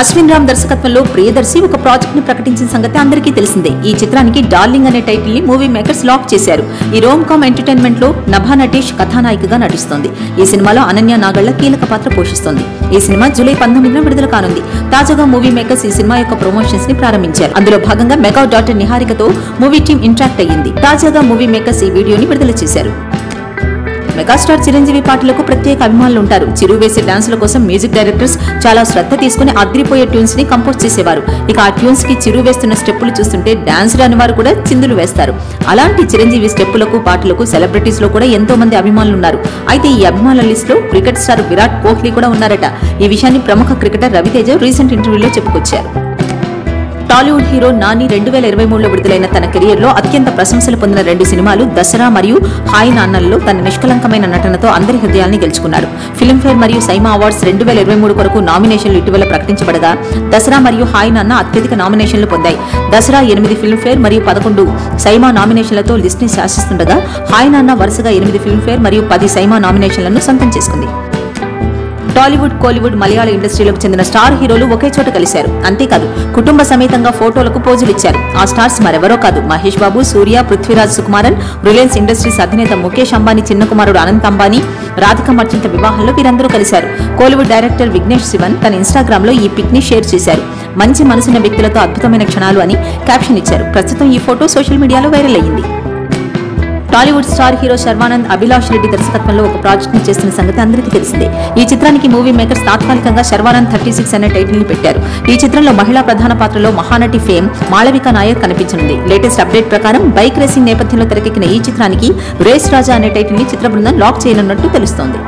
అశ్విన్ రామ్ దర్శకత్వంలో ప్రియదర్శి ఒక ప్రాజెక్ట్ ని ప్రకటించిన సంగతి అందరికీ తెలిసిందే. ఈ చిత్రానికి డార్లింగ్ అనే టైటిల్ ని మూవీ మేకర్స్ లాక్ చేశారు. ఈ రోమ్ కామ్ ఎంటర్టైన్మెంట్ లో నభా నటేష్ కథానాయికగా నటిస్తోంది. ఈ సినిమాలో అనన్య నాగళ్ల కీలక పాత్ర పోషిస్తోంది. ఈ సినిమా జూలై 19న విడుదల కానుంది. తాజాగా మూవీ మేకర్స్ ఈ సినిమా యొక్క ప్రమోషన్స్ ని ప్రారంభించారు. అందులో భాగంగా మెగా డాటర్ నిహారికతో మూవీ టీం ఇంటరాక్ట్ అయ్యింది. తాజాగా మూవీ మేకర్స్ ఈ వీడియోని విడుదల చేశారు. మెగాస్టార్ చిరంజీవి పాటలకు ప్రత్యేక అభిమానులు ఉంటారు. చిరు వేసే డాన్సుల కోసం మ్యూజిక్ డైరెక్టర్స్ చాలా శ్రద్ధ తీసుకుని అద్రిపోయే ట్యూన్స్ ని కంపోజ్ చేసేవారు. ఇక ఆ ట్యూన్స్ కి చిరు వేస్తున్న స్టెప్పులు చూస్తుంటే డాన్స్ రాని వారు కూడా చిందులు వేస్తారు. అలాంటి చిరంజీవి స్టెప్పులకు పాటలకు సెలబ్రిటీస్ లో కూడా ఎంతో మంది అభిమానులు ఉన్నారు. అయితే ఈ అభిమానుల లిస్ట్ లో క్రికెట్ స్టార్ విరాట్ కోహ్లీ కూడా ఉన్నారట. ఈ విషయాన్ని ప్రముఖ క్రికెటర్ రవితేజ రీసెంట్ ఇంటర్వ్యూలో చెప్పుకొచ్చారు. టాలీవుడ్ హీరో నాని 2023లో విడుదలైన తన కెరియర్ లో అత్యంత ప్రశంసలు పొందిన 2 సినిమాలు దసరా మరియు హాయ్ నాన్నల్లో తన నిష్కలంకమైన నటనతో అందరి హృదయాల్ని గెలుచుకున్నాడు. ఫిల్మ్ఫేర్ మరియు సైమా అవార్డ్స్ 2023 కొరకు నామినేషన్లు ఇటీవల ప్రకటించబడగా దసరా మరియు హాయ్ నాన్న అత్యధిక నామినేషన్లు పొందాయి. దసరా 8 ఫిల్మ్ఫేర్ మరియు 11 సైమా నామినేషన్లతో లిస్ట్ ని శాసిస్తుండగా హాయ్ నాన్న వరుసగా 8 ఫిల్మ్ఫేర్ మరియు 10 సైమా నామినేషన్లను సొంతం చేసుకుంది. టాలీవుడ్, కోలీవుడ్, మలయాళ ఇండస్ట్రీలకు చెందిన స్టార్ హీరోలు ఒకే చోట కలిశారు. అంతేకాదు కుటుంబ సమేతంగా ఫోటోలకు పోజులిచ్చారు. ఆ స్టార్స్ మరెవరో కాదు, మహేష్ బాబు, సూర్య, పృథ్వీరాజ్ సుకుమారన్, రిలయన్స్ ఇండస్ట్రీస్ అధినేత ముఖేష్ అంబానీ చిన్న కుమారుడు అనంత్ అంబానీ, రాధిక మర్చెంట్ వివాహంలో వీరందరూ కలిశారు. కోలీవుడ్ డైరెక్టర్ విఘ్నేష్ శివన్ తన ఇన్స్టాగ్రామ్ లో ఈ పిక్ ని షేర్ చేశారు. మంచి మనసున్న వ్యక్తులతో అద్భుతమైన క్షణాలు అని క్యాప్షన్ ఇచ్చారు. ప్రస్తుతం ఈ ఫోటో సోషల్ మీడియాలో వైరల్ అయ్యింది. టాలీవుడ్ స్టార్ హీరో శర్వానంద్ అభిలాష్ రెడ్డి దర్శకత్వంలో ఒక ప్రాజెక్ట్ ని చేస్తున్న సంగతి అందరికీ తెలిసిందే. ఈ చిత్రానికి మూవీ మేకర్స్ తాత్కాలికంగా శర్వానంద్ 36 అనే టైటిల్ ని పెట్టారు. ఈ చిత్రంలో మహిళా ప్రధాన పాత్రలో మహానటి ఫేమ్ మాళవిక నాయర్ కనిపించనుంది. లేటెస్ట్ అప్డేట్ ప్రకారం బైక్ రేసింగ్ నేపథ్యంలో తెరకెక్కిన ఈ చిత్రానికి రేస్ రాజా అనే టైటిల్ ని చిత్ర బృందం లాక్ చేయనున్నట్టు తెలుస్తోంది.